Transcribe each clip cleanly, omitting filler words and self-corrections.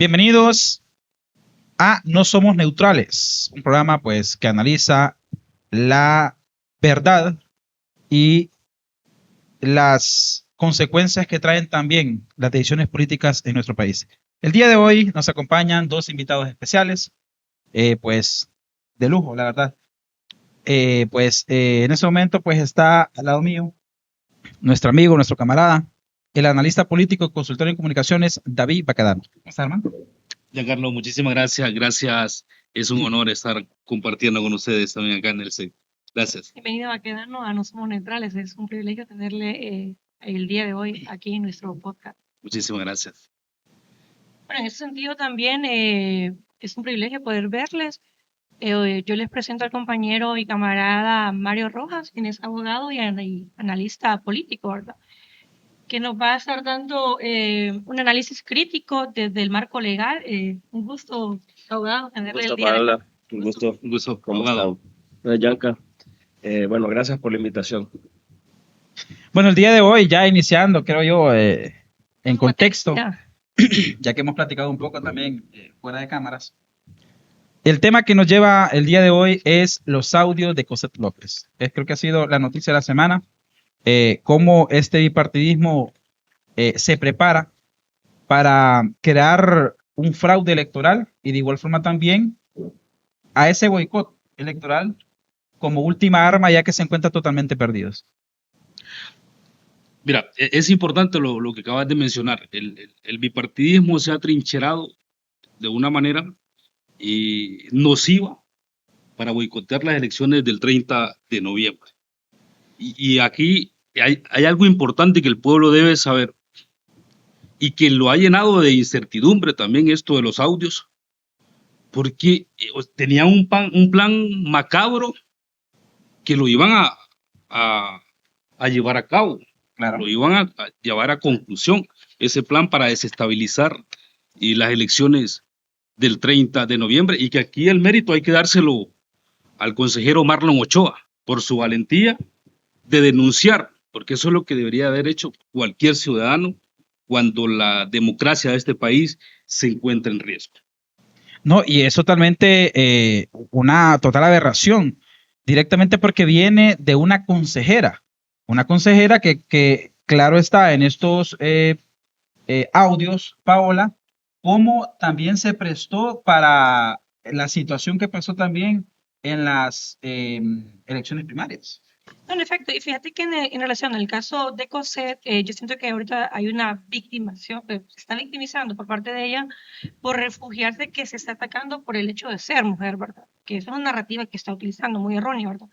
Bienvenidos a No Somos Neutrales, un programa pues que analiza la verdad y las consecuencias que traen también las decisiones políticas en nuestro país. El día de hoy nos acompañan dos invitados especiales, pues de lujo, la verdad. En ese momento pues está al lado mío nuestro amigo, nuestro camarada, el analista político y consultor en comunicaciones, David Baquedano. ¿Cómo está, hermano? Giancarlo, muchísimas gracias. Gracias. Es un honor estar compartiendo con ustedes también acá en el CEC. Gracias. Bienvenido a quedarnos a No Somos Neutrales. Es un privilegio tenerle el día de hoy aquí en nuestro podcast. Muchísimas gracias. Bueno, en ese sentido también es un privilegio poder verles. Yo les presento al compañero y camarada Mario Rojas, quien es abogado y analista político, ¿verdad? Que nos va a estar dando un análisis crítico desde el marco legal. Un gusto, abogado, tenerle el día de hoy. Un gusto. Un gusto. ¿Cómo Abogado. están? Yanka. Bueno, gracias por la invitación. Bueno, el día de hoy, ya iniciando, creo yo, en contexto, ya que hemos platicado un poco también fuera de cámaras, el tema que nos lleva el día de hoy es los audios de Cosette López. Creo que ha sido la noticia de la semana, cómo este bipartidismo se prepara para crear un fraude electoral y de igual forma también a ese boicot electoral como última arma, ya que se encuentran totalmente perdidos. Mira, es importante lo que acabas de mencionar. El bipartidismo se ha trincherado de una manera nociva para boicotear las elecciones del 30 de noviembre. Y aquí hay algo importante que el pueblo debe saber y que lo ha llenado de incertidumbre también esto de los audios, porque tenían un plan macabro que lo iban a llevar a cabo. Claro. Lo iban a llevar a conclusión, ese plan para desestabilizar las elecciones del 30 de noviembre, y que aquí el mérito hay que dárselo al consejero Marlon Ochoa por su valentía de denunciar, porque eso es lo que debería haber hecho cualquier ciudadano cuando la democracia de este país se encuentra en riesgo. No, y es totalmente una total aberración, directamente porque viene de una consejera que claro está en estos audios, Paola, cómo también se prestó para la situación que pasó también en las elecciones primarias. No, en efecto, y fíjate que en relación al caso de Cosette, yo siento que ahorita hay una victimización, se está victimizando por parte de ella por refugiarse que se está atacando por el hecho de ser mujer, ¿verdad? Que es una narrativa que está utilizando muy errónea, ¿verdad?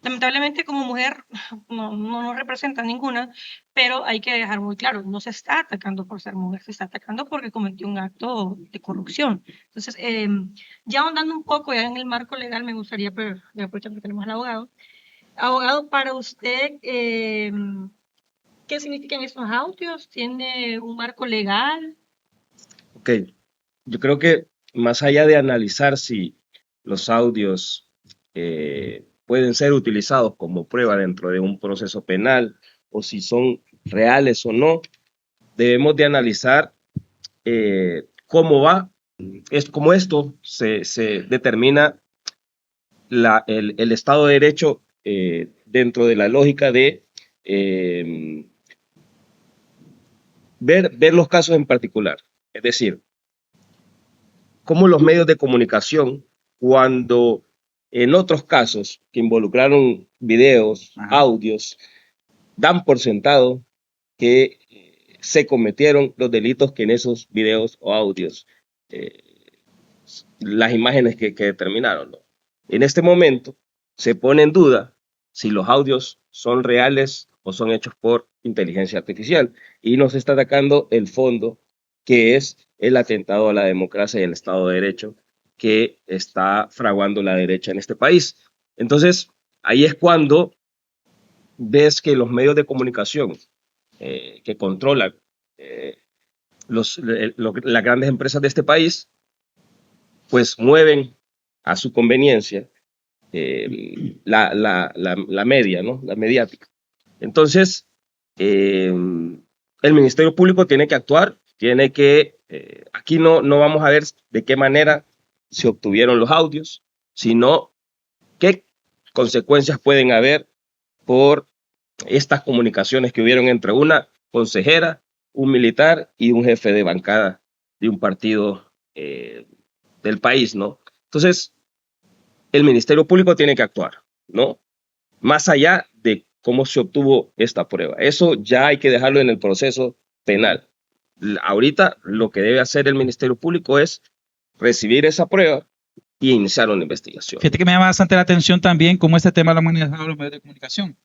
Lamentablemente como mujer no nos representa ninguna, pero hay que dejar muy claro, no se está atacando por ser mujer, se está atacando porque cometió un acto de corrupción. Entonces, ya ahondando un poco ya en el marco legal, me gustaría, pero ya aprovechar que tenemos al abogado. Abogado, para usted, ¿qué significan estos audios? ¿Tiene un marco legal? Ok, yo creo que más allá de analizar si los audios pueden ser utilizados como prueba dentro de un proceso penal o si son reales o no, debemos de analizar cómo va, cómo esto se determina el Estado de Derecho dentro de la lógica de ver los casos en particular. Es decir, cómo los medios de comunicación, cuando en otros casos que involucraron videos, audios, dan por sentado que se cometieron los delitos que en esos videos o audios, las imágenes que determinaron, ¿no? En este momento se pone en duda si los audios son reales o son hechos por inteligencia artificial, y nos está atacando el fondo, que es el atentado a la democracia y el Estado de Derecho que está fraguando la derecha en este país. Entonces, ahí es cuando ves que los medios de comunicación que controlan las grandes empresas de este país, pues mueven a su conveniencia la media, ¿no? La mediática. Entonces, el Ministerio Público tiene que actuar, tiene que Aquí no vamos a ver de qué manera se obtuvieron los audios, sino qué consecuencias pueden haber por estas comunicaciones que hubieron entre una consejera, un militar y un jefe de bancada de un partido del país, ¿no? Entonces, el Ministerio Público tiene que actuar, ¿no? Más allá de cómo se obtuvo esta prueba. Eso ya hay que dejarlo en el proceso penal. Ahorita lo que debe hacer el Ministerio Público es recibir esa prueba y iniciar una investigación. Fíjate que me llama bastante la atención también cómo este tema lo han manejado los medios de comunicación.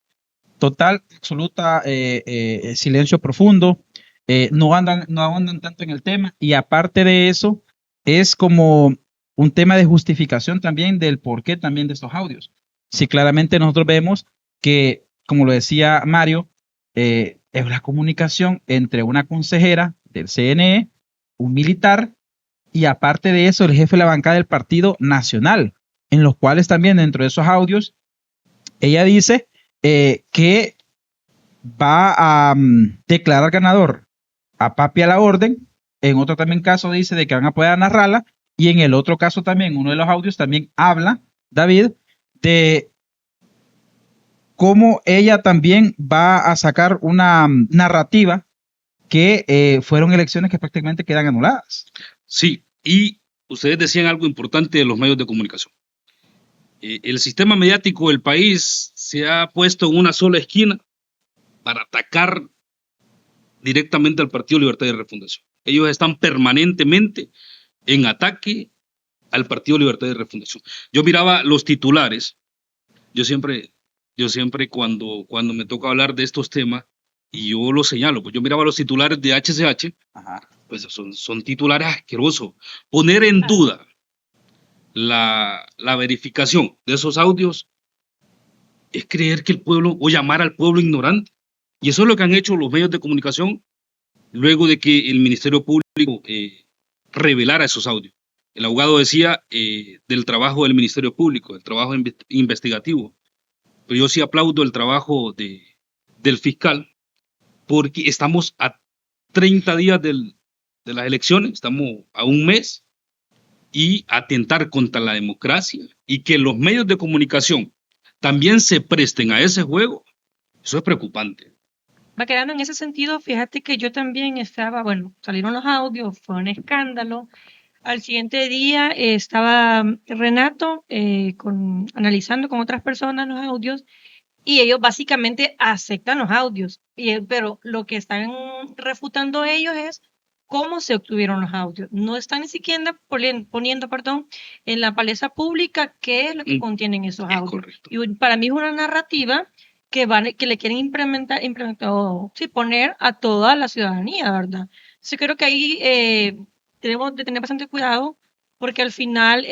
Total, absoluta silencio profundo, no andan tanto en el tema, y aparte de eso, es como un tema de justificación también del porqué también de estos audios. Si claramente nosotros vemos que, como lo decía Mario, es la comunicación entre una consejera del CNE, un militar, y aparte de eso, el jefe de la bancada del Partido Nacional, en los cuales también dentro de esos audios, ella dice que va a declarar ganador a Papi a la Orden. En otro también caso dice de que van a poder narrarla, y en el otro caso también, uno de los audios también habla, David, de cómo ella también va a sacar una narrativa que fueron elecciones que prácticamente quedan anuladas. Sí, y ustedes decían algo importante de los medios de comunicación. El sistema mediático del país se ha puesto en una sola esquina para atacar directamente al Partido Libertad y Refundación. Ellos están permanentemente en ataque al Partido Libertad y Refundación. Yo miraba los titulares. Yo siempre cuando me toca hablar de estos temas, y yo lo señalo, pues yo miraba los titulares de HCH. Ajá. Pues son titulares asquerosos. Poner en duda la verificación de esos audios es creer que el pueblo, o llamar al pueblo ignorante. Y eso es lo que han hecho los medios de comunicación luego de que el Ministerio Público revelara esos audios. El abogado decía del trabajo del Ministerio Público, del trabajo investigativo. Pero yo sí aplaudo el trabajo del fiscal, porque estamos a 30 días de las elecciones, estamos a un mes, y atentar contra la democracia y que los medios de comunicación también se presten a ese juego, eso es preocupante. Va quedando en ese sentido, fíjate que yo también estaba, bueno, salieron los audios, fue un escándalo. Al siguiente día estaba Renato analizando con otras personas los audios, y ellos básicamente aceptan los audios, pero lo que están refutando ellos es cómo se obtuvieron los audios. No están ni siquiera poniendo en la palestra pública qué es lo que contienen esos audios. Correcto. Y para mí es una narrativa que le quieren poner a toda la ciudadanía, ¿verdad? Entonces creo que ahí tenemos de tener bastante cuidado, porque al final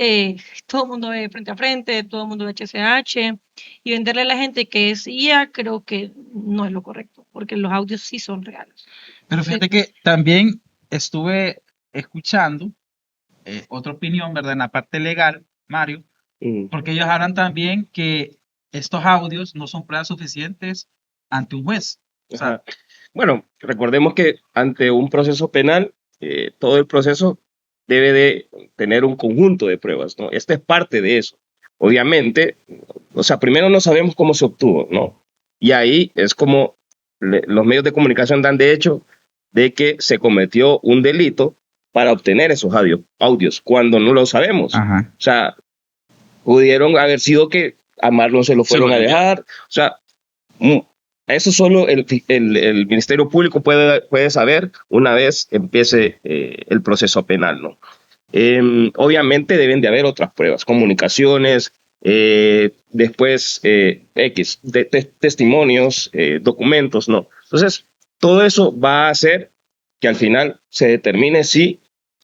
todo el mundo ve frente a frente, todo el mundo ve HCH, y venderle a la gente que es IA, creo que no es lo correcto, porque los audios sí son reales. Pero fíjate que también estuve escuchando otra opinión, ¿verdad? En la parte legal, Mario, porque ellos hablan también que estos audios no son pruebas suficientes ante un juez. O sea, bueno, recordemos que ante un proceso penal, todo el proceso debe de tener un conjunto de pruebas, ¿no? Esta es parte de eso. Obviamente, o sea, primero no sabemos cómo se obtuvo, ¿no? Y ahí es como los medios de comunicación dan de hecho de que se cometió un delito para obtener esos audios cuando no lo sabemos. Ajá. O sea, pudieron haber sido que a Marlon se lo fueron a dejar. O sea, eso solo el Ministerio Público puede saber una vez empiece el proceso penal, ¿no? Obviamente deben de haber otras pruebas, comunicaciones, después testimonios, documentos, ¿no? Entonces, todo eso va a hacer que al final se determine si,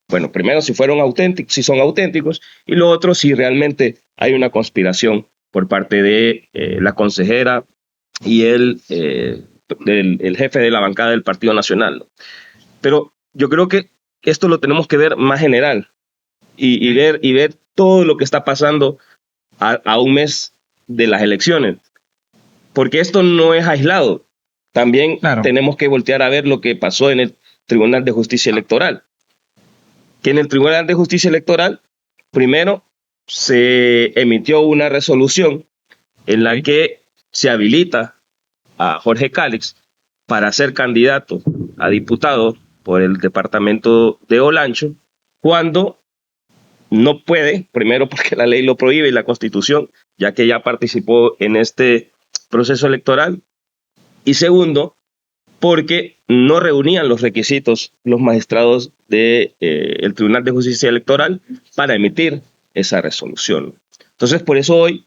bueno, primero si fueron auténticos, si son auténticos, y lo otro si realmente hay una conspiración por parte de la consejera y el jefe de la bancada del Partido Nacional, ¿no? Pero yo creo que esto lo tenemos que ver más general y ver todo lo que está pasando a un mes de las elecciones, porque esto no es aislado. También tenemos que voltear a ver lo que pasó en el Tribunal de Justicia Electoral. que en el Tribunal de Justicia Electoral, primero, se emitió una resolución en la que se habilita a Jorge Calix para ser candidato a diputado por el departamento de Olancho, cuando no puede, primero porque la ley lo prohíbe y la Constitución, ya que ya participó en este proceso electoral, y segundo, porque no reunían los requisitos los magistrados del Tribunal de Justicia Electoral para emitir esa resolución. Entonces, por eso hoy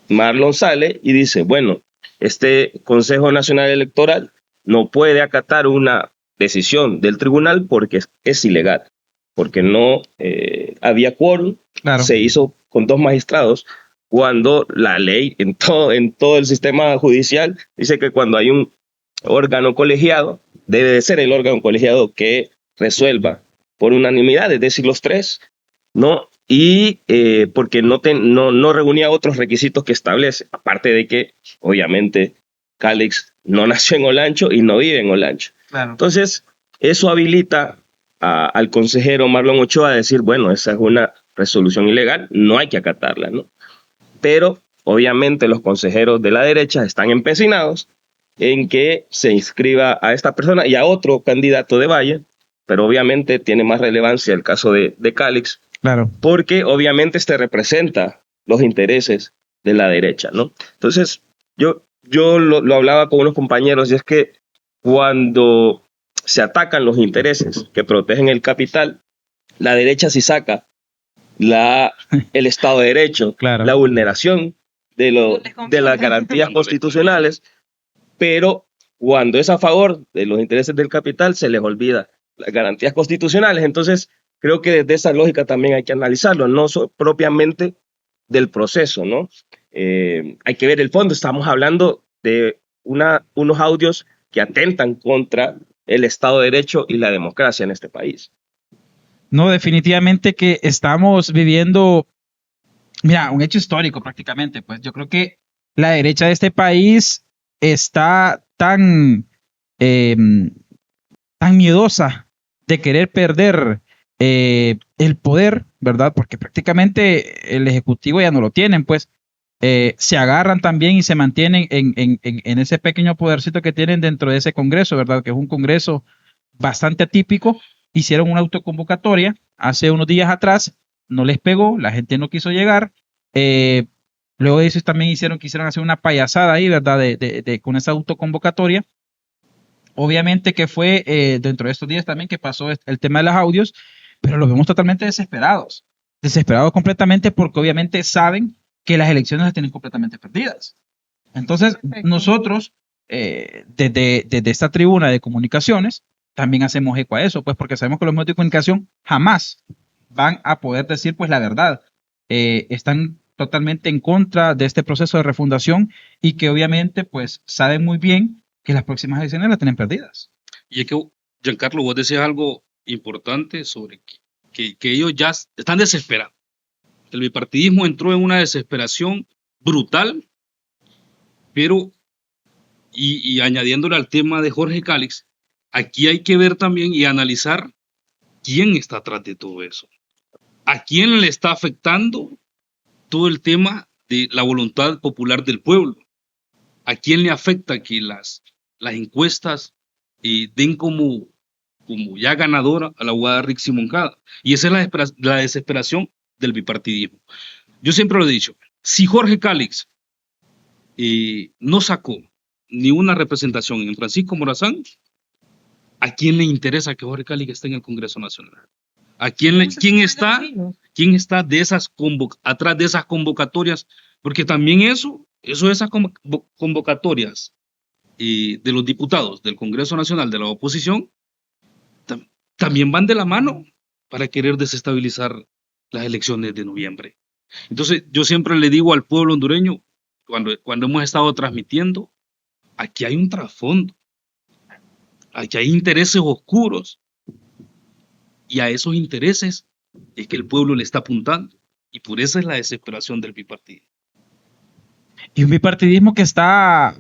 Marlon sale y dice, bueno, este Consejo Nacional Electoral no puede acatar una decisión del tribunal porque es ilegal, porque no había quórum, Claro. Se hizo con 2 magistrados, cuando la ley en todo el sistema judicial dice que cuando hay un órgano colegiado, debe de ser el órgano colegiado que resuelva por unanimidad, es decir, los 3, ¿no? Y porque no reunía otros requisitos que establece, aparte de que, obviamente, Calix no nació en Olancho y no vive en Olancho. Claro. Entonces, eso habilita al consejero Marlon Ochoa a decir, bueno, esa es una resolución ilegal, no hay que acatarla, ¿no? Pero, obviamente, los consejeros de la derecha están empecinados en que se inscriba a esta persona y a otro candidato de Valle, pero obviamente tiene más relevancia el caso de Calix, Claro. porque obviamente representa los intereses de la derecha, ¿no? Entonces, yo lo hablaba con unos compañeros, y es que cuando se atacan los intereses que protegen el capital, la derecha sí saca el Estado de Derecho, Claro. la vulneración de las garantías constitucionales, pero cuando es a favor de los intereses del capital, se les olvida las garantías constitucionales. Entonces, creo que desde esa lógica también hay que analizarlo, no propiamente del proceso, ¿no? Hay que ver el fondo. Estamos hablando de unos audios que atentan contra el Estado de Derecho y la democracia en este país. No, definitivamente que estamos viviendo, mira, un hecho histórico prácticamente. Pues yo creo que la derecha de este país está tan miedosa de querer perder el poder, ¿verdad? Porque prácticamente el Ejecutivo ya no lo tienen, pues se agarran también y se mantienen en ese pequeño podercito que tienen dentro de ese Congreso, ¿verdad? Que es un Congreso bastante atípico. Hicieron una autoconvocatoria hace unos días atrás, no les pegó, la gente no quiso llegar. Luego de eso también quisieron hacer una payasada ahí, ¿verdad? Con esa autoconvocatoria. Obviamente que fue dentro de estos días también que pasó el tema de los audios, pero los vemos totalmente desesperados completamente, porque obviamente saben que las elecciones las tienen completamente perdidas. Entonces, Perfecto. nosotros, desde esta tribuna de comunicaciones, también hacemos eco a eso, pues porque sabemos que los medios de comunicación jamás van a poder decir pues la verdad. Están totalmente en contra de este proceso de refundación y que obviamente pues saben muy bien que las próximas elecciones las tienen perdidas. Y es que, Giancarlo, vos decías algo importante sobre que ellos ya están desesperados. El bipartidismo entró en una desesperación brutal, pero, y añadiéndole al tema de Jorge Calix, aquí hay que ver también y analizar quién está atrás de todo eso. ¿A quién le está afectando todo el tema de la voluntad popular del pueblo? ¿A quién le afecta que las encuestas den como ya ganadora a la abogada Rixi Moncada? Y esa es la desesperación del bipartidismo. Yo siempre lo he dicho, si Jorge Calix no sacó ni una representación en Francisco Morazán, ¿a quién le interesa que Jorge Calix esté en el Congreso Nacional? ¿Quién está atrás de esas convocatorias? Porque también esas convocatorias de los diputados del Congreso Nacional de la oposición también van de la mano para querer desestabilizar las elecciones de noviembre. Entonces, yo siempre le digo al pueblo hondureño, cuando hemos estado transmitiendo, aquí hay un trasfondo, aquí hay intereses oscuros, y a esos intereses es que el pueblo le está apuntando, y por eso es la desesperación del bipartidismo. Y un bipartidismo que está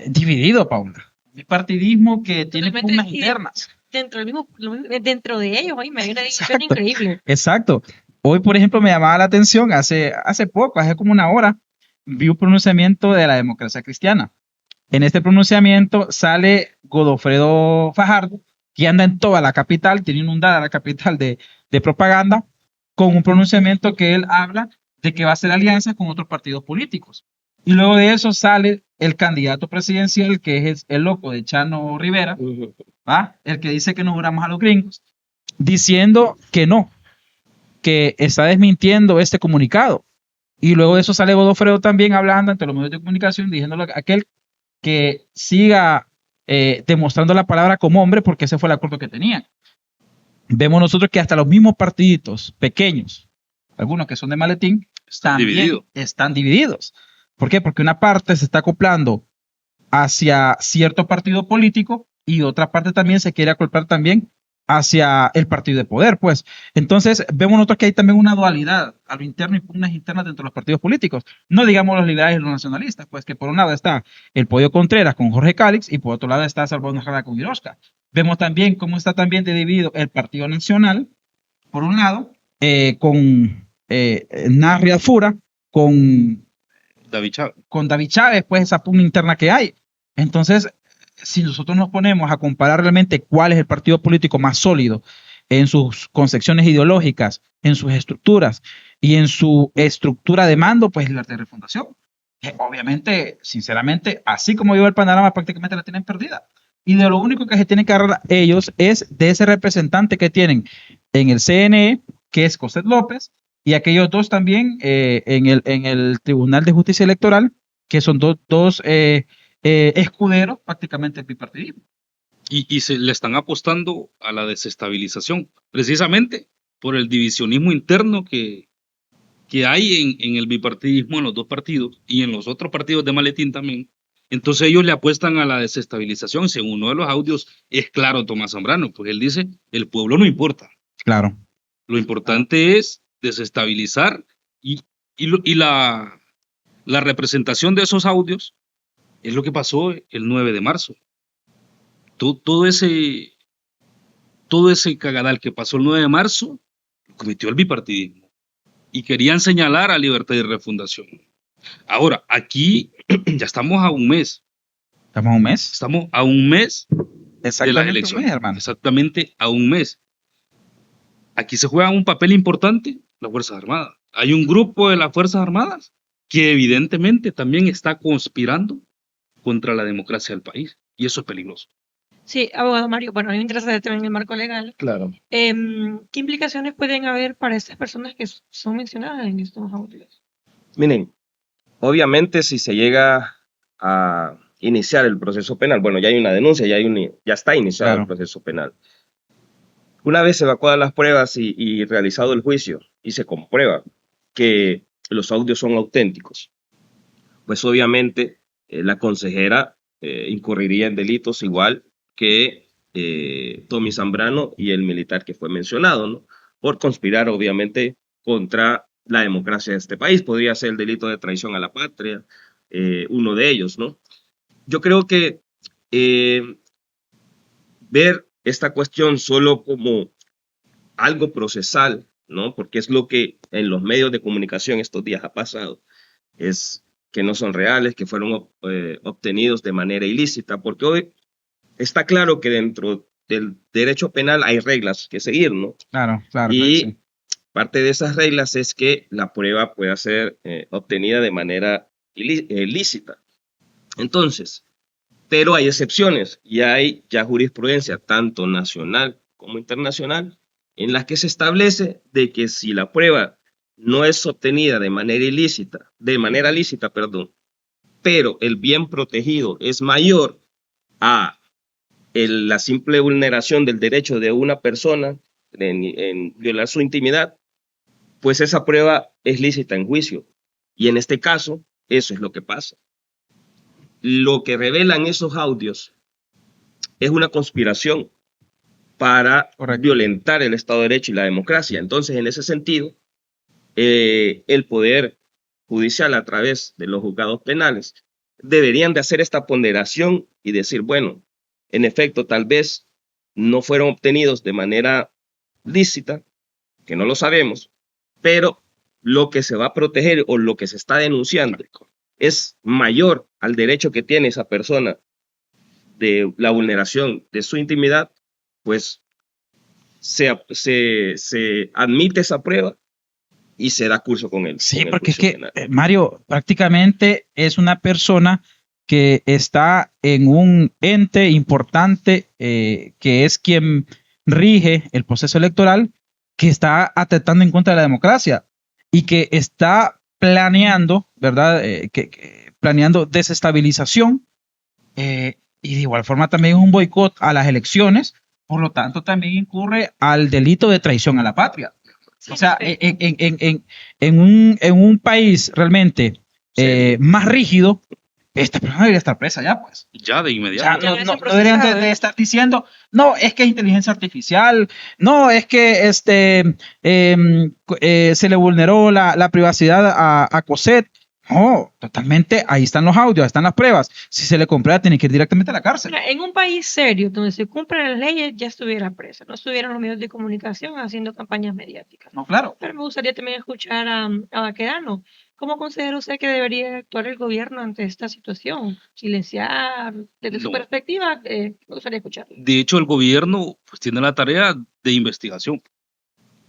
dividido, Paula. Un bipartidismo que tiene pugnas internas. dentro de ellos, hay una división increíble. Exacto. Hoy, por ejemplo, me llamaba la atención, hace poco, hace como una hora, vi un pronunciamiento de la Democracia Cristiana. En este pronunciamiento sale Godofredo Fajardo, que anda en toda la capital, tiene inundada la capital de propaganda, con un pronunciamiento que él habla de que va a hacer alianzas con otros partidos políticos. Y luego de eso sale el candidato presidencial, que es el loco de Chano Rivera, ¿va? El que dice que nos juramos a los gringos, diciendo que no, que está desmintiendo este comunicado. Y luego de eso sale Godofredo también hablando ante los medios de comunicación, diciéndole a aquel que siga demostrando la palabra como hombre, porque ese fue el acuerdo que tenían. Vemos nosotros que hasta los mismos partiditos pequeños, algunos que son de maletín, están divididos. ¿Por qué? Porque una parte se está acoplando hacia cierto partido político y otra parte también se quiere acoplar también hacia el partido de poder, pues. Entonces, vemos nosotros que hay también una dualidad a lo interno y pugnas internas dentro de los partidos políticos. No digamos los liberales y los nacionalistas, pues que por un lado está el Pollo Contreras con Jorge Cálix y por otro lado está Salvador Narrala con Irosca. Vemos también cómo está también dividido el Partido Nacional, por un lado, con Narri Alfura, con David Chávez, pues esa pugna interna que hay. Entonces, si nosotros nos ponemos a comparar realmente cuál es el partido político más sólido en sus concepciones ideológicas, en sus estructuras y en su estructura de mando, pues Libertad y Refundación. Obviamente, sinceramente, así como yo el panorama, prácticamente la tienen perdida. Y de lo único que se tienen que agarrar ellos es de ese representante que tienen en el CNE, que es Coset López, y aquellos dos también en el Tribunal de Justicia Electoral, que son dos escuderos prácticamente del bipartidismo. Y se le están apostando a la desestabilización, precisamente por el divisionismo interno que hay en el bipartidismo, en los dos partidos y en los otros partidos de maletín también. Entonces ellos le apuestan a la desestabilización. Según uno de los audios es claro Tomás Zambrano, pues él dice, el pueblo no importa. Claro. Lo importante es desestabilizar y la representación de esos audios es lo que pasó el 9 de marzo. Todo ese cagadal que pasó el 9 de marzo lo cometió el bipartidismo y querían señalar a Libertad y Refundación. Ahora, aquí ya estamos a un mes. ¿Estamos a un mes? Estamos a un mes de las elecciones. Hermano. Exactamente a un mes. Aquí se juega un papel importante las Fuerzas Armadas. Hay un grupo de las Fuerzas Armadas que evidentemente también está conspirando contra la democracia del país. Y eso es peligroso. Sí, abogado Mario, bueno, a mí me interesa también el marco legal. Claro. ¿Qué implicaciones pueden haber para estas personas que son mencionadas en estos audios? Miren, obviamente si se llega a iniciar el proceso penal, bueno, ya hay una denuncia, ya está iniciado el proceso penal. Una vez evacuadas las pruebas y realizado el juicio y se comprueba que los audios son auténticos, pues obviamente la consejera incurriría en delitos igual que Tommy Zambrano y el militar que fue mencionado, ¿no? Por conspirar obviamente contra la democracia de este país. Podría ser el delito de traición a la patria, uno de ellos, ¿no? Yo creo que ver esta cuestión solo como algo procesal, ¿no? Porque es lo que en los medios de comunicación estos días ha pasado, es que no son reales, que fueron obtenidos de manera ilícita, porque hoy está claro que dentro del derecho penal hay reglas que seguir, ¿no? Claro. Y sí. Parte de esas reglas es que la prueba pueda ser obtenida de manera ilícita. Entonces, pero hay excepciones y hay ya jurisprudencia, tanto nacional como internacional, en las que se establece de que si la prueba no es obtenida de manera lícita, pero el bien protegido es mayor a la simple vulneración del derecho de una persona en violar su intimidad, pues esa prueba es lícita en juicio. Y en este caso, eso es lo que pasa. Lo que revelan esos audios es una conspiración para violentar el Estado de Derecho y la democracia. Entonces, en ese sentido, el Poder Judicial a través de los juzgados penales deberían de hacer esta ponderación y decir, bueno, en efecto, tal vez no fueron obtenidos de manera lícita, que no lo sabemos, pero lo que se va a proteger o lo que se está denunciando es mayor al derecho que tiene esa persona de la vulneración de su intimidad, pues se admite esa prueba y se da curso con él. Sí, porque es que, Mario, prácticamente es una persona que está en un ente importante que es quien rige el proceso electoral, que está atentando en contra de la democracia y que está planeando, ¿verdad? Planeando desestabilización y de igual forma también un boicot a las elecciones, por lo tanto también incurre al delito de traición a la patria. O sea, en un país realmente más rígido, esta persona debería estar presa ya, pues. Ya de inmediato. O sea, no deberían de estar diciendo, no, es que es inteligencia artificial, no, es que se le vulneró la privacidad a Cosette. No, totalmente, ahí están los audios, ahí están las pruebas. Si se le comprueba, tiene que ir directamente a la cárcel. Mira, en un país serio, donde se cumplen las leyes, ya estuviera presa. No estuvieran los medios de comunicación haciendo campañas mediáticas. No, claro. Pero me gustaría también escuchar a Baquedano. ¿Cómo considera usted que debería actuar el gobierno ante esta situación? ¿Silenciar? Desde su perspectiva, me gustaría escuchar. De hecho, el gobierno pues, tiene la tarea de investigación.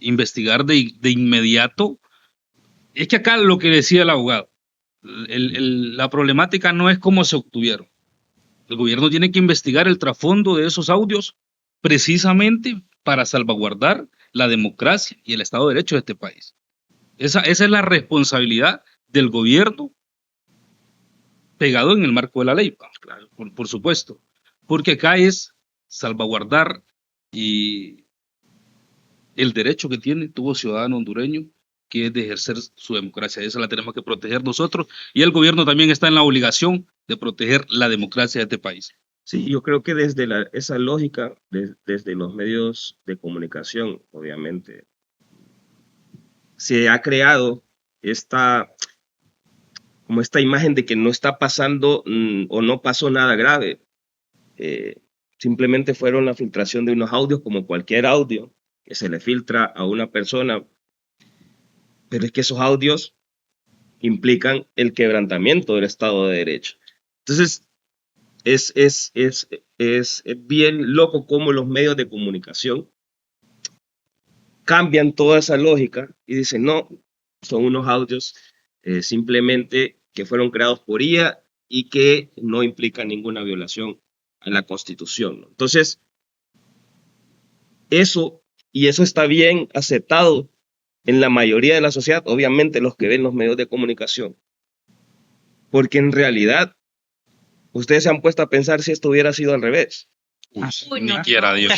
Investigar de inmediato. Es que acá lo que decía el abogado, la problemática no es cómo se obtuvieron. El gobierno tiene que investigar el trasfondo de esos audios precisamente para salvaguardar la democracia y el Estado de Derecho de este país. Esa es la responsabilidad del gobierno pegado en el marco de la ley, claro, por supuesto. Porque acá es salvaguardar el derecho que tiene todo ciudadano hondureño, que es de ejercer su democracia. Esa la tenemos que proteger nosotros y el gobierno también está en la obligación de proteger la democracia de este país. Sí, yo creo que desde esa lógica, desde los medios de comunicación, obviamente, se ha creado esta imagen de que no está pasando o no pasó nada grave. Simplemente fueron la filtración de unos audios como cualquier audio que se le filtra a una persona. Pero es que esos audios implican el quebrantamiento del Estado de Derecho. Entonces, es bien loco cómo los medios de comunicación cambian toda esa lógica y dicen, no, son unos audios simplemente que fueron creados por IA y que no implican ninguna violación a la Constitución, ¿no? Entonces, eso está bien aceptado en la mayoría de la sociedad, obviamente los que ven los medios de comunicación. Porque en realidad, ustedes se han puesto a pensar si esto hubiera sido al revés. Ni quiera Dios.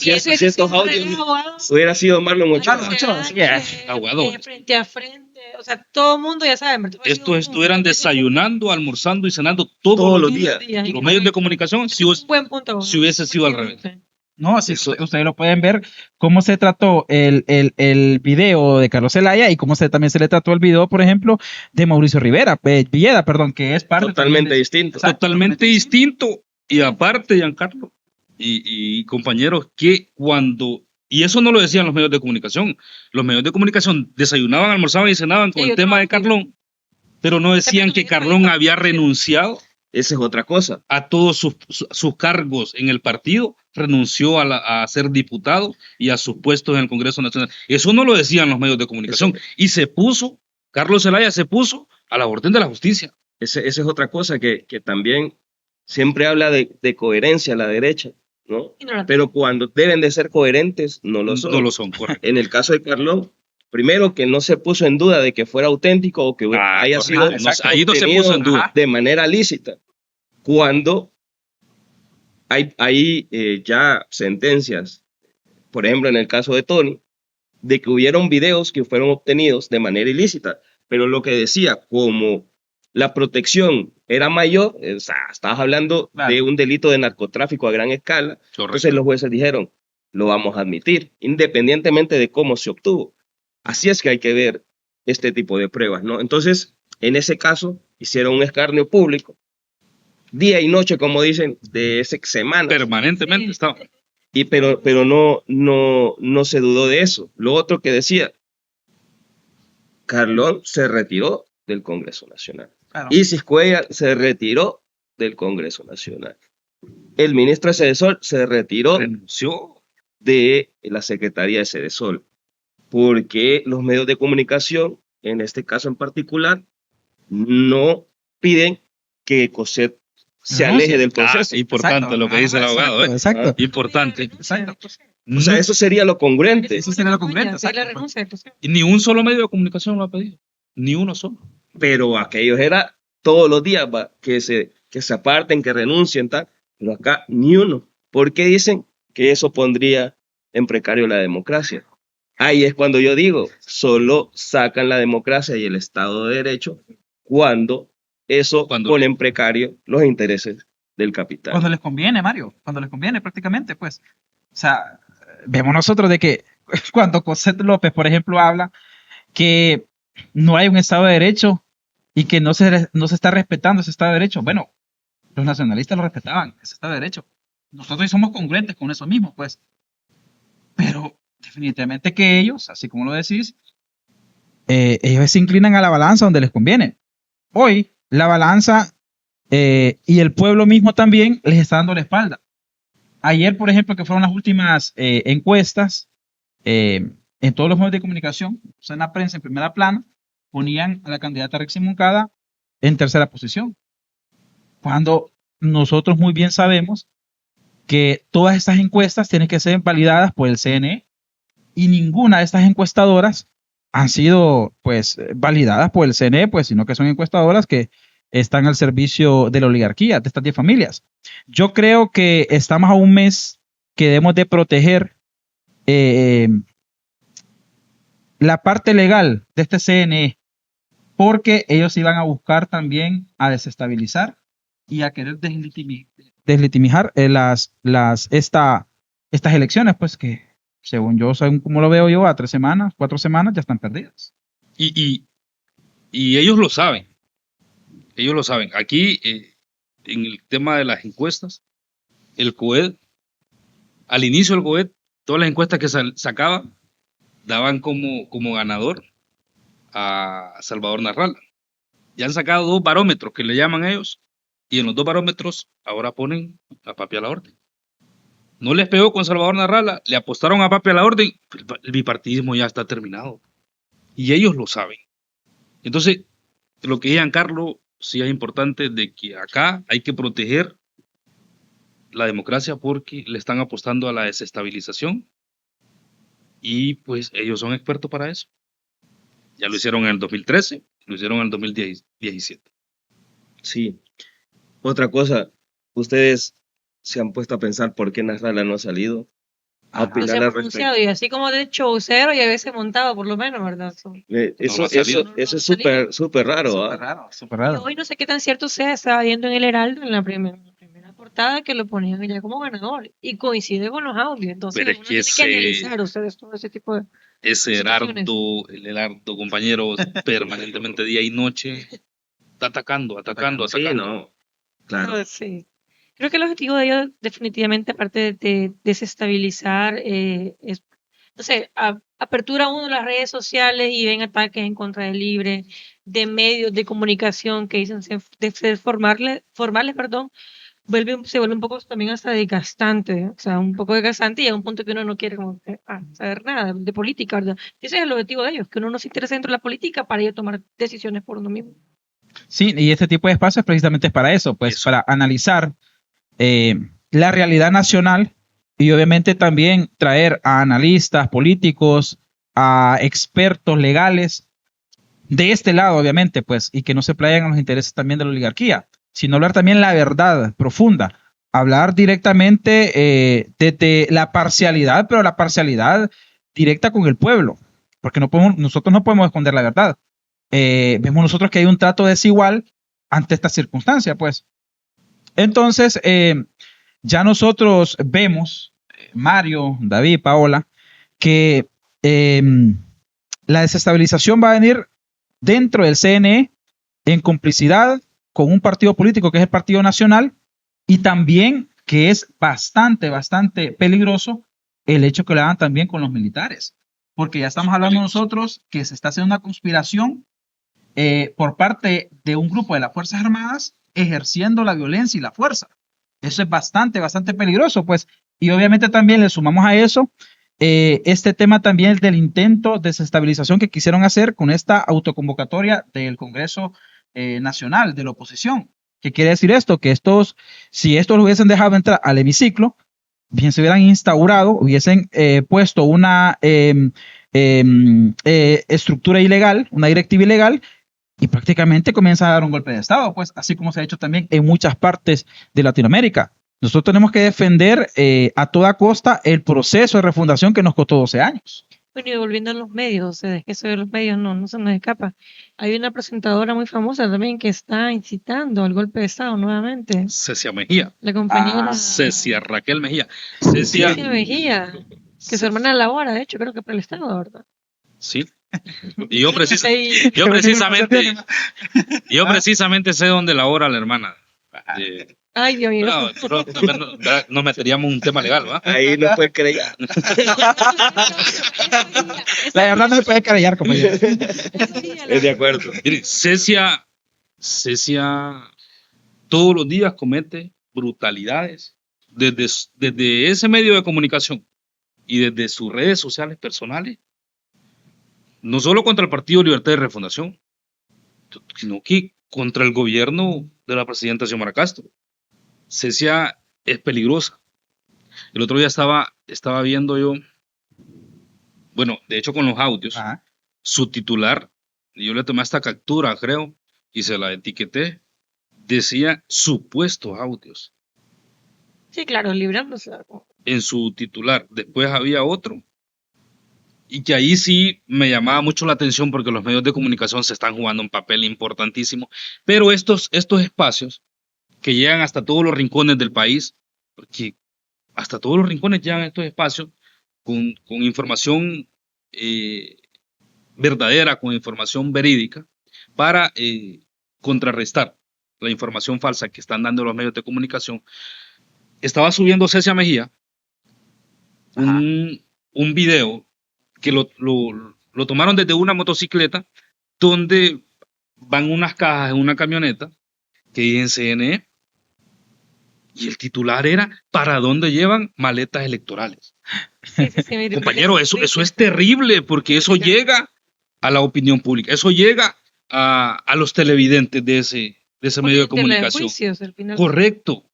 Si estos audios hubiera sido Marlon Ochoa. Aguado. Frente a frente, o sea, todo el mundo ya sabe. Estos estuvieran desayunando, almorzando y cenando todos los días. Los medios de comunicación, si hubiese sido al revés. No, si ustedes lo pueden ver cómo se trató el video de Carlos Zelaya y cómo también se le trató el video, por ejemplo, de Mauricio Villeda, que es parte totalmente distinto. Totalmente distinto. Y aparte, Giancarlo y compañeros, y eso no lo decían los medios de comunicación. Los medios de comunicación desayunaban, almorzaban y cenaban con el tema de Carlón, pero no decían que Carlón había renunciado. Esa es otra cosa. A todos sus cargos en el partido, renunció a ser diputado y a sus puestos en el Congreso Nacional. Eso no lo decían los medios de comunicación. Y Carlos Zelaya se puso a la orden de la justicia. Esa es otra cosa que también siempre habla de coherencia a la derecha, ¿no? Pero cuando deben de ser coherentes, no lo son. No lo son, correcto. En el caso de Carlón, primero que no se puso en duda de que fuera auténtico o que haya sido ahí no se puso en duda. De manera lícita. Cuando hay ya sentencias, por ejemplo en el caso de Tony, de que hubieron videos que fueron obtenidos de manera ilícita, pero lo que decía, como la protección era mayor, o sea, estabas hablando de un delito de narcotráfico a gran escala, entonces los jueces dijeron, lo vamos a admitir, independientemente de cómo se obtuvo. Así es que hay que ver este tipo de pruebas, ¿no? Entonces, en ese caso, hicieron un escarnio público, día y noche, como dicen, de esa semana. Permanentemente estaba. Pero no se dudó de eso. Lo otro que decía, Carlón se retiró del Congreso Nacional. Claro. Isis Cuellar se retiró del Congreso Nacional. El ministro de Sedesol se retiró Renunció. de la Secretaría de Sedesol, porque los medios de comunicación, en este caso en particular, no piden que COSET se aleje del proceso. Importante Exacto. lo que dice el abogado. Exacto. Importante. Exacto. O sea, eso sería lo congruente. Eso sería lo congruente, Sí, la exacto. renuncia de COSET. Y ni un solo medio de comunicación lo ha pedido. Ni uno solo. Pero aquellos era todos los días que se aparten, que renuncien, tal. Pero acá ni uno. ¿Por qué dicen que eso pondría en precario la democracia? Ahí es cuando yo digo, solo sacan la democracia y el Estado de Derecho cuando eso pone en precario los intereses del capital. Cuando les conviene, Mario. Cuando les conviene, prácticamente, pues. O sea, vemos nosotros de que cuando Cosette López, por ejemplo, habla que no hay un Estado de Derecho y que no se está respetando ese Estado de Derecho. Bueno, los nacionalistas lo respetaban, ese Estado de Derecho. Nosotros somos congruentes con eso mismo, pues. Pero definitivamente que ellos, así como lo decís, ellos se inclinan a la balanza donde les conviene. Hoy, la balanza y el pueblo mismo también les está dando la espalda. Ayer, por ejemplo, que fueron las últimas encuestas, en todos los medios de comunicación, o sea, en la prensa, en primera plana, ponían a la candidata Rexy Moncada en tercera posición. Cuando nosotros muy bien sabemos que todas estas encuestas tienen que ser validadas por el CNE y ninguna de estas encuestadoras han sido pues validadas por el CNE, pues, sino que son encuestadoras que están al servicio de la oligarquía, de estas 10 familias. Yo creo que estamos a un mes que debemos de proteger la parte legal de este CNE, porque ellos iban a buscar también a desestabilizar y a querer deslegitimizar estas elecciones, pues que según yo, según como lo veo yo, a 3 semanas, 4 semanas ya están perdidas. Y ellos lo saben. Ellos lo saben. Aquí, en el tema de las encuestas, el COED, al inicio del COED, todas las encuestas que sacaba daban como ganador a Salvador Narrala. Ya han sacado 2 barómetros que le llaman ellos, y en los 2 barómetros ahora ponen a Papi a la orden. No les pegó con Salvador Narrala, le apostaron a Papi a la orden, el bipartidismo ya está terminado. Y ellos lo saben. Entonces, lo que dice Carlos, sí es importante de que acá hay que proteger la democracia porque le están apostando a la desestabilización y pues ellos son expertos para eso. Ya lo hicieron en el 2013, lo hicieron en el 2017. Sí. Otra cosa, ustedes se han puesto a pensar por qué Narrala no ha salido a No opinar se ha al pronunciado, respecto. y así como de showcero y a veces montado, por lo menos, ¿verdad? Eso salido. es súper raro, Súper ¿ah? raro, súper Y raro. hoy no sé qué tan cierto sea, estaba viendo en el Heraldo en la primera portada que lo ponían ya como ganador y coincide con los audios. Entonces Pero es uno que tiene que analizar ustedes todo ese tipo de ese situaciones. el Herardo, compañero, permanentemente día y noche, está atacando. Sí, no. Claro. Pero sí. Creo que el objetivo de ellos, definitivamente, aparte de desestabilizar, es, no sé, apertura uno de las redes sociales y ven ataques en contra del Libre, de medios de comunicación que dicen ser formales, perdón, se vuelve un poco también hasta desgastante, o sea, un poco desgastante y a un punto que uno no quiere como saber nada de política, ¿verdad? Ese es el objetivo de ellos, que uno no se interese dentro de la política para ellos tomar decisiones por uno mismo. Sí, y este tipo de espacios precisamente es para eso, pues Eso. para analizar la realidad nacional y obviamente también traer a analistas políticos, a expertos legales de este lado, obviamente, pues, y que no se playan a los intereses también de la oligarquía, sino hablar también la verdad profunda, hablar directamente desde la parcialidad, pero la parcialidad directa con el pueblo, porque nosotros no podemos esconder la verdad. Vemos nosotros que hay un trato desigual ante esta circunstancia, pues. Entonces, ya nosotros vemos, Mario, David, Paola, que la desestabilización va a venir dentro del CNE en complicidad con un partido político que es el Partido Nacional y también que es bastante, bastante peligroso el hecho que lo hagan también con los militares, porque ya estamos hablando nosotros que se está haciendo una conspiración por parte de un grupo de las Fuerzas Armadas ejerciendo la violencia y la fuerza. Eso es bastante, bastante peligroso, pues. Y obviamente también le sumamos a eso este tema también del intento de desestabilización que quisieron hacer con esta autoconvocatoria del Congreso Nacional de la oposición. ¿Qué quiere decir esto? Que si estos lo hubiesen dejado entrar al hemiciclo, bien se hubieran instaurado, hubiesen puesto una estructura ilegal, una directiva ilegal, y prácticamente comienza a dar un golpe de Estado, pues así como se ha hecho también en muchas partes de Latinoamérica. Nosotros tenemos que defender a toda costa el proceso de refundación que nos costó 12 años. Bueno, y volviendo a los medios, o sea, es que eso de los medios no se nos escapa. Hay una presentadora muy famosa también que está incitando al golpe de Estado nuevamente. Cecia Mejía. La compañera Cecia Raquel Mejía. Cecia Mejía, que su hermana labora, de hecho, creo que para el Estado, ¿verdad? Sí. Y yo precisamente sé dónde labora la hermana. Ay, Dios mío. No meteríamos un tema legal, ¿va? Ahí no puede creer. La verdad no se puede querellar, compañero. Es de acuerdo. Mire, Cecia todos los días comete brutalidades desde ese medio de comunicación y desde sus redes sociales personales, no solo contra el Partido Libertad y Refundación, sino que contra el gobierno de la presidenta Xiomara Castro. Cecia es peligrosa. El otro día estaba viendo yo, bueno, de hecho con los audios, su titular, yo le tomé esta captura, creo, y se la etiqueté, decía supuestos audios. Sí, claro, librándose. En su titular. Después había otro, y que ahí sí me llamaba mucho la atención porque los medios de comunicación se están jugando un papel importantísimo, pero estos espacios que llegan hasta todos los rincones del país, porque hasta todos los rincones llegan estos espacios con información verdadera, con información verídica, para contrarrestar la información falsa que están dando los medios de comunicación. Estaba subiendo Cecia Mejía un video que lo tomaron desde una motocicleta donde van unas cajas en una camioneta que dicen CNE y el titular era ¿para dónde llevan maletas electorales? Sí, compañero, eso es terrible porque eso llega a la opinión pública, eso llega a los televidentes de ese medio de comunicación. Juicios, al final. Correcto.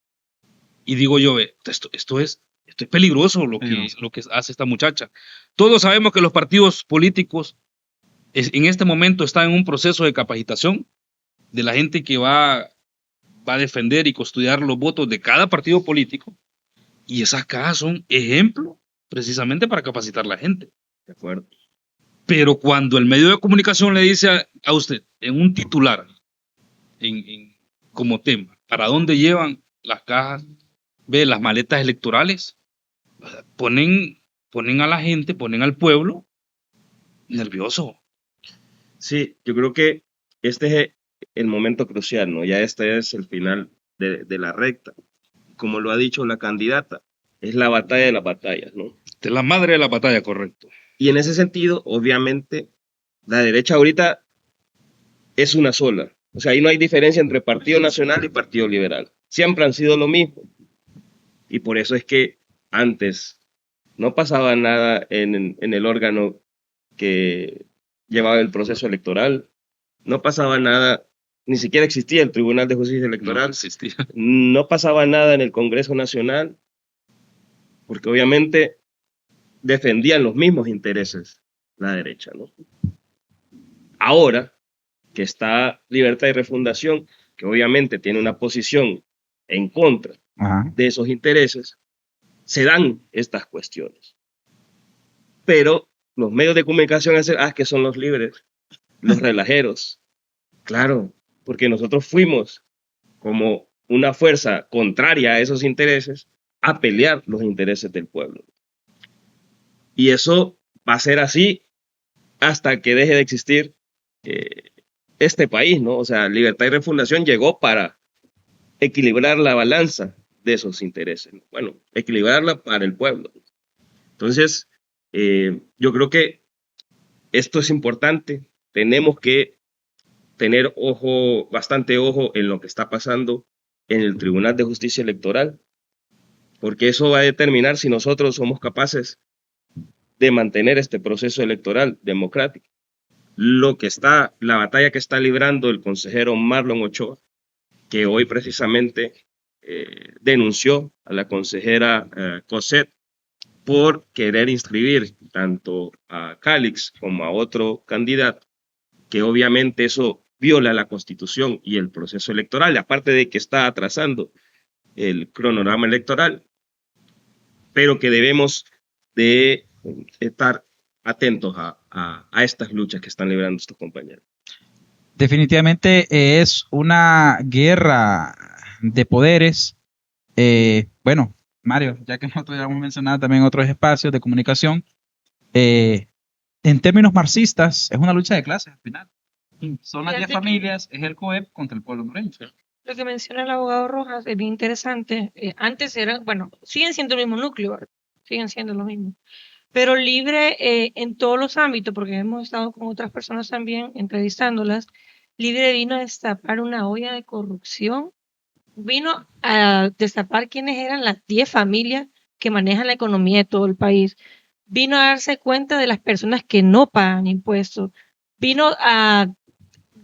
Y digo yo, esto es peligroso lo que hace esta muchacha. Todos sabemos que los partidos políticos en este momento están en un proceso de capacitación de la gente que va a defender y custodiar los votos de cada partido político, y esas cajas son ejemplo precisamente para capacitar a la gente. De acuerdo. Pero cuando el medio de comunicación le dice a usted en un titular, como tema, ¿para dónde llevan las cajas? Ve las maletas electorales, ponen a la gente, ponen al pueblo nervioso. Sí, yo creo que este es el momento crucial, ¿no? Ya este es el final de la recta. Como lo ha dicho la candidata, es la batalla de las batallas, ¿no? Esta es la madre de la batalla, correcto. Y en ese sentido, obviamente, la derecha ahorita es una sola. O sea, ahí no hay diferencia entre Partido Nacional y Partido Liberal. Siempre han sido lo mismo. Y por eso es que antes no pasaba nada en el órgano que llevaba el proceso electoral. No pasaba nada, ni siquiera existía el Tribunal de Justicia Electoral. No existía. No pasaba nada en el Congreso Nacional, porque obviamente defendían los mismos intereses la derecha, ¿no? Ahora que está Libertad y Refundación, que obviamente tiene una posición en contra de esos intereses, se dan estas cuestiones. Pero los medios de comunicación dicen, que son los libres, los relajeros. Claro, porque nosotros fuimos como una fuerza contraria a esos intereses a pelear los intereses del pueblo. Y eso va a ser así hasta que deje de existir este país, ¿no? O sea, Libertad y Refundación llegó para equilibrar la balanza de esos intereses. Bueno, equilibrarla para el pueblo. Entonces, yo creo que esto es importante. Tenemos que tener bastante ojo en lo que está pasando en el Tribunal de Justicia Electoral, porque eso va a determinar si nosotros somos capaces de mantener este proceso electoral democrático. La batalla que está librando el consejero Marlon Ochoa, que hoy precisamente denunció a la consejera Cosette por querer inscribir tanto a Calix como a otro candidato, que obviamente eso viola la Constitución y el proceso electoral, aparte de que está atrasando el cronograma electoral, pero que debemos de estar atentos a estas luchas que están librando estos compañeros. Definitivamente es una guerra de poderes. Bueno, Mario, ya que nosotros ya hemos mencionado también otros espacios de comunicación, en términos marxistas es una lucha de clases al final. Son las 10 familias, es el COEP contra el pueblo hondureño. Lo que menciona el abogado Rojas es bien interesante. Antes eran, bueno, siguen siendo el mismo núcleo, ¿verdad? Siguen siendo lo mismo. Pero libre en todos los ámbitos, porque hemos estado con otras personas también entrevistándolas. Libre vino a destapar una olla de corrupción, vino a destapar quiénes eran las 10 familias que manejan la economía de todo el país, vino a darse cuenta de las personas que no pagan impuestos, vino a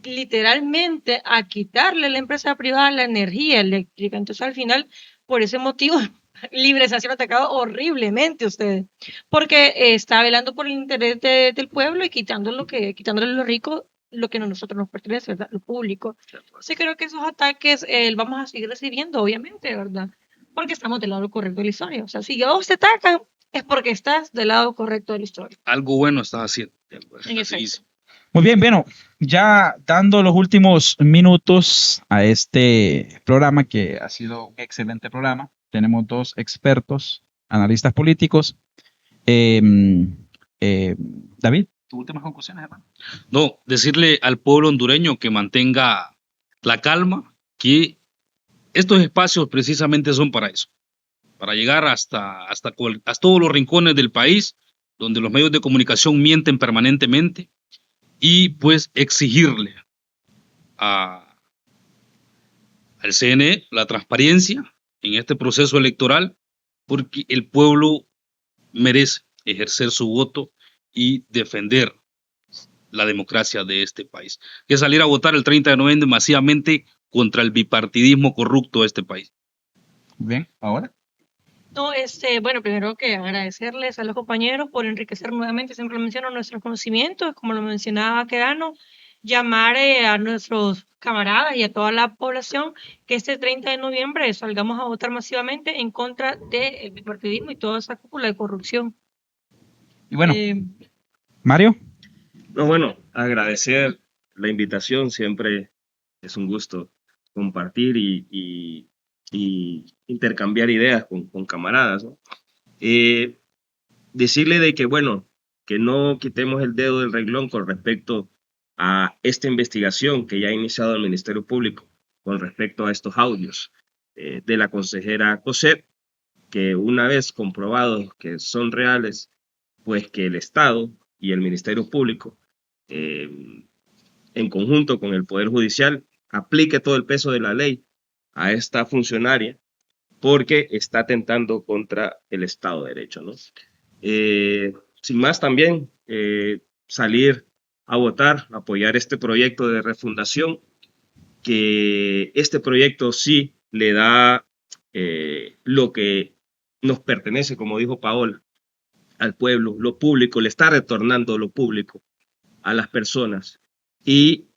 literalmente a quitarle a la empresa privada la energía eléctrica. Entonces al final, por ese motivo, Libre se ha sido atacado horriblemente ustedes, porque está velando por el interés del pueblo y quitándole a los ricos lo que a nosotros nos pertenece, ¿verdad? Lo público. Sí, creo que esos ataques vamos a seguir recibiendo, obviamente, ¿verdad? Porque estamos del lado correcto de la historia. O sea, si a vos te atacan, es porque estás del lado correcto de la historia. Algo bueno estás haciendo. En efecto. Muy bien, bueno, ya dando los últimos minutos a este programa, que ha sido un excelente programa. Tenemos 2 expertos, analistas políticos. David, tus últimas conclusiones, hermano. No, decirle al pueblo hondureño que mantenga la calma, que estos espacios precisamente son para eso, para llegar hasta todos los rincones del país, donde los medios de comunicación mienten permanentemente, y pues exigirle al CNE la transparencia en este proceso electoral, porque el pueblo merece ejercer su voto y defender la democracia de este país, que salir a votar el 30 de noviembre masivamente contra el bipartidismo corrupto de este país. Bien, ahora. No, bueno, primero que agradecerles a los compañeros por enriquecer nuevamente, siempre lo menciono, nuestros conocimientos, como lo mencionaba Quedano, llamar a nuestros camaradas y a toda la población que este 30 de noviembre salgamos a votar masivamente en contra del bipartidismo y toda esa cúpula de corrupción. Y bueno, Mario. No, bueno, agradecer la invitación, siempre es un gusto compartir y intercambiar ideas con camaradas, ¿no? Decirle de que, bueno, que no quitemos el dedo del renglón con respecto a esta investigación que ya ha iniciado el Ministerio Público con respecto a estos audios de la consejera Cosette, que una vez comprobados que son reales, pues que el Estado y el Ministerio Público, en conjunto con el Poder Judicial, aplique todo el peso de la ley a esta funcionaria, porque está atentando contra el Estado de Derecho, ¿no? Sin más, también salir a votar, apoyar este proyecto de refundación, que este proyecto sí le da lo que nos pertenece, como dijo Paola, al pueblo, lo público, le está retornando lo público a las personas y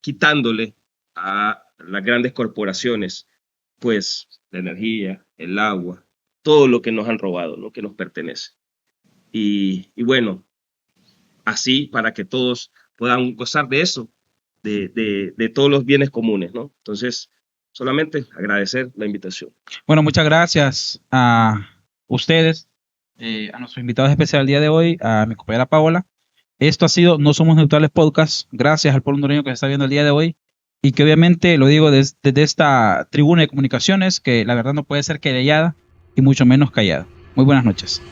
quitándole a las grandes corporaciones, pues, la energía, el agua, todo lo que nos han robado, ¿no? Que nos pertenece. Y bueno, así para que todos puedan gozar de eso, de todos los bienes comunes, ¿no? Entonces, solamente agradecer la invitación. Bueno, muchas gracias a ustedes, a nuestros invitados especiales del día de hoy, a mi compañera Paola. Esto ha sido No Somos Neutrales Podcast. Gracias al pueblo hondureño que se está viendo el día de hoy. y que obviamente, lo digo desde esta tribuna de comunicaciones, que la verdad no puede ser querellada y mucho menos callada. Muy buenas noches.